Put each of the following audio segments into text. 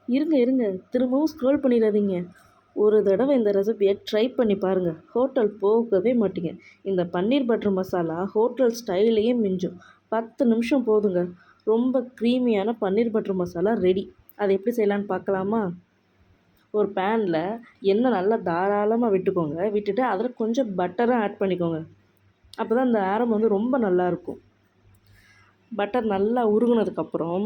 இருங்க இருங்க, திரும்பவும் ஸ்க்ரோல் பண்ணிடாதீங்க. ஒரு தடவை இந்த ரெசிபியை ட்ரை பண்ணி பாருங்கள், ஹோட்டல் போகவே மாட்டீங்க. இந்த பன்னீர் பட்டர் மசாலா ஹோட்டல் ஸ்டைலையே மிஞ்சும். 10 நிமிஷம் போதுங்க, ரொம்ப க்ரீமியான பன்னீர் பட்டர் மசாலா ரெடி. அதை எப்படி செய்யலான்னு பார்க்கலாமா? ஒரு பேனில் எண்ணெய் நல்லா தாராளமாக விட்டுக்கோங்க. விட்டுட்டு அதில் கொஞ்சம் பட்டரும் ஆட் பண்ணிக்கோங்க. அப்போ தான் அந்த ஆரம் வந்து ரொம்ப நல்லாயிருக்கும். பட்டர் நல்லா உருகுனதுக்கப்புறம்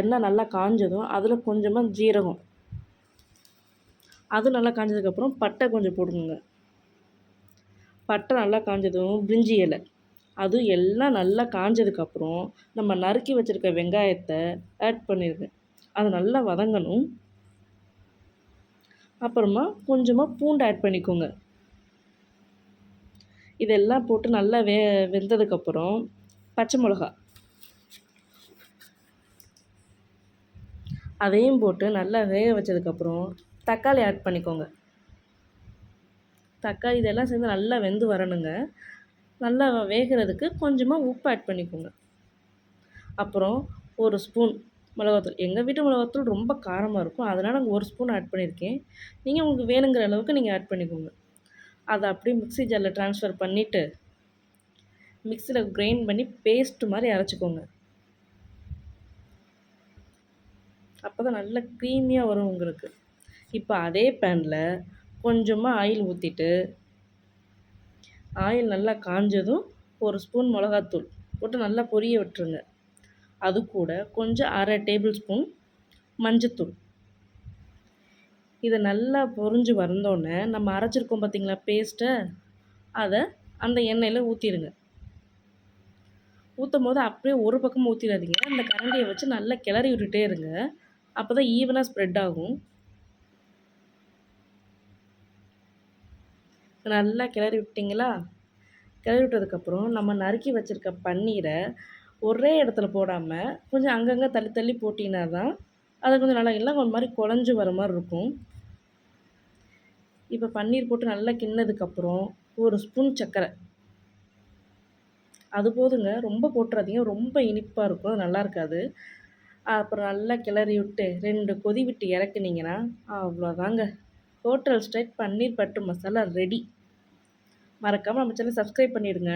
எண்ணெய் நல்லா காஞ்சதும் அதில் கொஞ்சமாக ஜீரகம், அது நல்லா காஞ்சதுக்கப்புறம் பட்டை கொஞ்சம் போட்டுக்கோங்க. பட்டை நல்லா காஞ்சதும் பிரிஞ்சி இலை, அது எல்லாம் நல்லா காஞ்சதுக்கப்புறம் நம்ம நறுக்கி வச்சுருக்க வெங்காயத்தை ஆட் பண்ணிடுங்க. அது நல்லா வதங்கணும். அப்புறமா கொஞ்சமாக பூண்டு ஆட் பண்ணிக்கோங்க. இதெல்லாம் போட்டு நல்லா வெந்ததுக்கப்புறம் பச்சை மிளகா அதையும் போட்டு நல்லா வேக வச்சதுக்கப்புறம் தக்காளி ஆட் பண்ணிக்கோங்க. தக்காளி இதெல்லாம் சேர்ந்து நல்லா வெந்து வரணுங்க. நல்லா வேகிறதுக்கு கொஞ்சமாக உப்பு ஆட் பண்ணிக்கோங்க. அப்புறம் ஒரு ஸ்பூன் மிளகாத்தூள், எங்கள் வீட்டு மிளகாத்தூள் ரொம்ப காரமாக இருக்கும், அதனால் நாங்கள் ஒரு ஸ்பூன் ஆட் பண்ணியிருக்கேன். நீங்கள் உங்களுக்கு வேணுங்கிற அளவுக்கு நீங்கள் ஆட் பண்ணிக்கோங்க. அதை அப்படியே மிக்ஸி ஜாரில் ட்ரான்ஸ்ஃபர் பண்ணிவிட்டு மிக்ஸியில் கிரைண்ட் பண்ணி பேஸ்ட்டு மாதிரி அரைச்சிக்கோங்க. அப்போ தான் நல்லா க்ரீமியாக வரும் உங்களுக்கு. இப்போ அதே பேனில் கொஞ்சமாக ஆயில் ஊற்றிட்டு, ஆயில் நல்லா காஞ்சதும் ஒரு ஸ்பூன் மிளகாத்தூள் போட்டு நல்லா பொரிய விட்டுருங்க. அது கூட கொஞ்சம் அரை டேபிள் ஸ்பூன் மஞ்சத்தூள். இதை நல்லா பொரிஞ்சு வந்தோடனே நம்ம அரைச்சிருக்கோம் பார்த்திங்களா பேஸ்ட்டை, அதை அந்த எண்ணெயில் ஊற்றிடுங்க. ஊற்றும் போது அப்படியே ஒரு பக்கம் ஊற்றிடாதீங்க, அந்த கரண்டியை வச்சு நல்லா கிளறி விட்டுட்டே இருங்க. அப்போ தான் ஈவனாக ஸ்ப்ரெட் ஆகும். நல்லா கிளறி விட்டிங்களா? கிளறி விட்டதுக்கப்புறம் நம்ம நறுக்கி வச்சுருக்க பன்னீரை ஒரே இடத்துல போடாமல் கொஞ்சம் அங்கங்கே தள்ளி தள்ளி போட்டிங்கன்னா தான் அது கொஞ்சம் நல்லா எல்லாம் ஒரு மாதிரி குழஞ்சி வர மாதிரி இருக்கும். இப்போ பன்னீர் போட்டு நல்லா கிண்ணதுக்கப்புறம் ஒரு ஸ்பூன் சர்க்கரை, அது போதுங்க, ரொம்ப போட்டுறாதீங்க, ரொம்ப இனிப்பாக இருக்கும், அது நல்லா இருக்காது. அப்புறம் நல்லா கிளறி விட்டு 2 கொதி விட்டு இறக்குனீங்கன்னா அவ்வளோதாங்க, ஹோட்டல் ஸ்டைல் பன்னீர் பட்டர் மசாலா ரெடி. மறக்காமல் நம்ம சேனலை சப்ஸ்கிரைப் பண்ணிவிடுங்க.